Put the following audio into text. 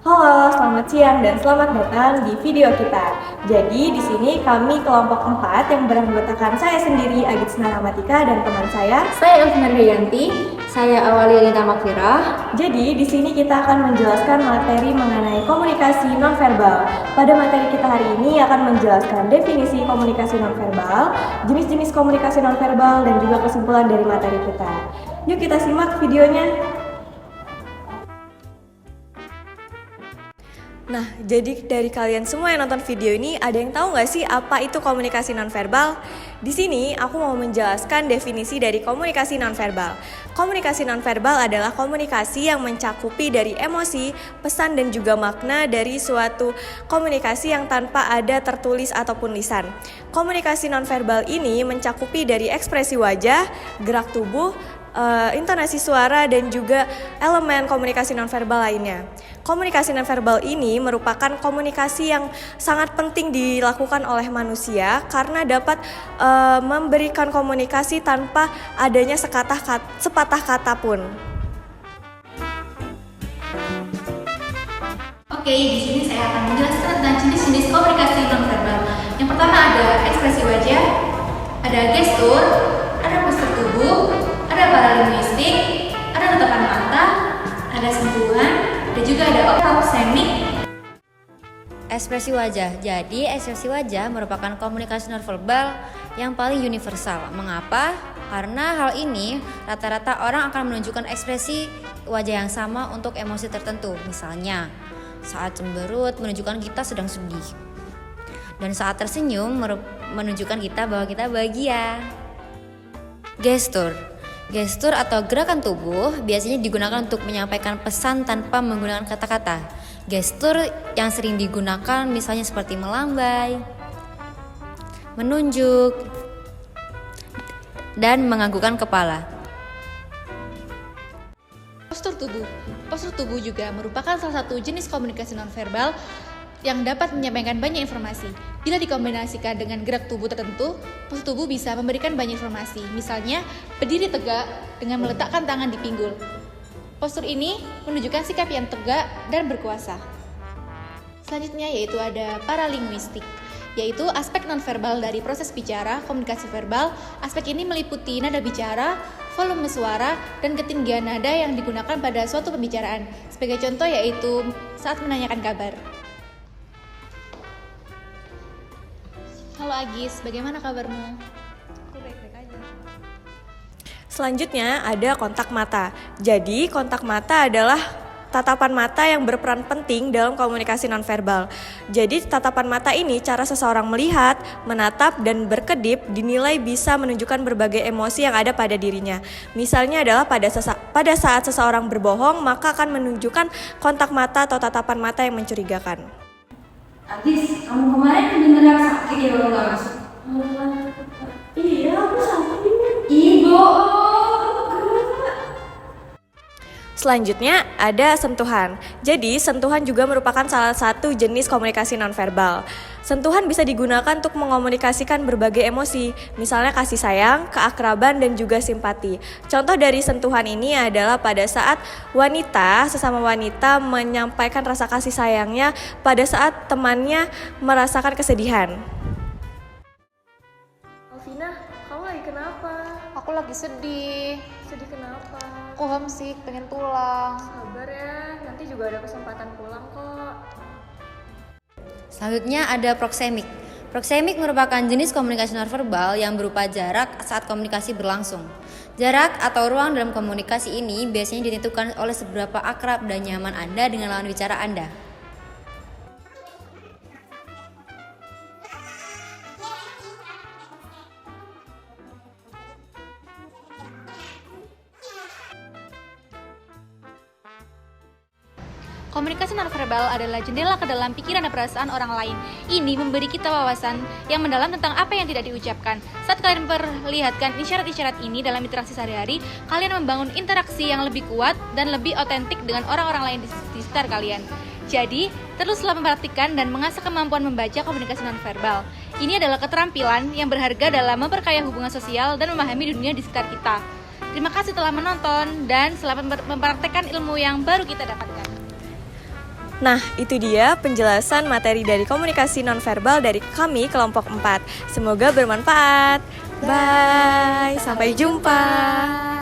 Halo, selamat siang dan selamat datang di video kita. Jadi di sini kami kelompok 4 yang beranggotakan saya sendiri Agitsna Rahmatika dan teman saya Elvina Rianti, saya Awalia Lita Makfirah. Jadi di sini kita akan menjelaskan materi mengenai komunikasi nonverbal. Pada materi kita hari ini akan menjelaskan definisi komunikasi nonverbal, jenis-jenis komunikasi nonverbal dan juga kesimpulan dari materi kita. Yuk kita simak videonya. Nah, jadi dari kalian semua yang nonton video ini, ada yang tahu nggak sih apa itu komunikasi nonverbal? Di sini aku mau menjelaskan definisi dari komunikasi nonverbal. Komunikasi nonverbal adalah komunikasi yang mencakupi dari emosi, pesan dan juga makna dari suatu komunikasi yang tanpa ada tertulis ataupun lisan. Komunikasi nonverbal ini mencakupi dari ekspresi wajah, gerak tubuh, intonasi suara dan juga elemen komunikasi nonverbal lainnya. Komunikasi nonverbal ini merupakan komunikasi yang sangat penting dilakukan oleh manusia karena dapat memberikan komunikasi tanpa adanya sepatah kata pun. Oke, di sini saya akan menjelaskan tentang jenis-jenis komunikasi nonverbal. Yang pertama ada ekspresi wajah, ada gestur, ada postur tubuh, ada paralinguistik, ada tatapan mata, ada sentuhan, dan juga ada proxemic. Ekspresi wajah. Jadi, ekspresi wajah merupakan komunikasi nonverbal yang paling universal. Mengapa? Karena hal ini rata-rata orang akan menunjukkan ekspresi wajah yang sama untuk emosi tertentu. Misalnya, saat cemberut menunjukkan kita sedang sedih. Dan saat tersenyum menunjukkan kita bahwa kita bahagia. Gestur. Gestur atau gerakan tubuh biasanya digunakan untuk menyampaikan pesan tanpa menggunakan kata-kata. Gestur yang sering digunakan misalnya seperti melambai, menunjuk, dan menganggukkan kepala. Postur tubuh. Postur tubuh juga merupakan salah satu jenis komunikasi nonverbal yang dapat menyampaikan banyak informasi. Bila dikombinasikan dengan gerak tubuh tertentu, postur tubuh bisa memberikan banyak informasi. Misalnya, berdiri tegak dengan meletakkan tangan di pinggul. Postur ini menunjukkan sikap yang tegak dan berkuasa. Selanjutnya yaitu ada paralinguistik, yaitu aspek nonverbal dari proses bicara, komunikasi verbal. Aspek ini meliputi nada bicara, volume suara, dan ketinggian nada yang digunakan pada suatu pembicaraan. Sebagai contoh yaitu saat menanyakan kabar. Halo Agis, bagaimana kabarmu? Aku baik-baik aja. Selanjutnya ada kontak mata. Jadi kontak mata adalah tatapan mata yang berperan penting dalam komunikasi nonverbal. Jadi tatapan mata ini cara seseorang melihat, menatap, dan berkedip dinilai bisa menunjukkan berbagai emosi yang ada pada dirinya. Misalnya adalah pada saat seseorang berbohong, maka akan menunjukkan kontak mata atau tatapan mata yang mencurigakan. Agis, kamu kemarin beneran sakit ya kalau nggak masuk? Iya, aku sakit. Ih, bohong. Selanjutnya ada sentuhan. Jadi sentuhan juga merupakan salah satu jenis komunikasi nonverbal. Sentuhan bisa digunakan untuk mengomunikasikan berbagai emosi, misalnya kasih sayang, keakraban, dan juga simpati. Contoh dari sentuhan ini adalah pada saat sesama wanita menyampaikan rasa kasih sayangnya pada saat temannya merasakan kesedihan. Alvina, kamu lagi kenapa? Aku lagi sedih. Sedih kenapa? Aku homesick, pengen pulang. Sabar ya, nanti juga ada kesempatan pulang kok. Selanjutnya ada proxemic. Proxemic merupakan jenis komunikasi nonverbal yang berupa jarak saat komunikasi berlangsung. Jarak atau ruang dalam komunikasi ini biasanya ditentukan oleh seberapa akrab dan nyaman Anda dengan lawan bicara Anda. Komunikasi nonverbal adalah jendela ke dalam pikiran dan perasaan orang lain. Ini memberi kita wawasan yang mendalam tentang apa yang tidak diucapkan. Saat kalian memperlihatkan isyarat-isyarat ini dalam interaksi sehari-hari, kalian membangun interaksi yang lebih kuat dan lebih otentik dengan orang-orang lain di sekitar kalian. Jadi, teruslah memperhatikan dan mengasah kemampuan membaca komunikasi nonverbal. Ini adalah keterampilan yang berharga dalam memperkaya hubungan sosial dan memahami dunia di sekitar kita. Terima kasih telah menonton dan selamat mempraktekkan ilmu yang baru kita dapatkan. Nah, itu dia penjelasan materi dari komunikasi nonverbal dari kami kelompok 4. Semoga bermanfaat. Bye. Sampai jumpa.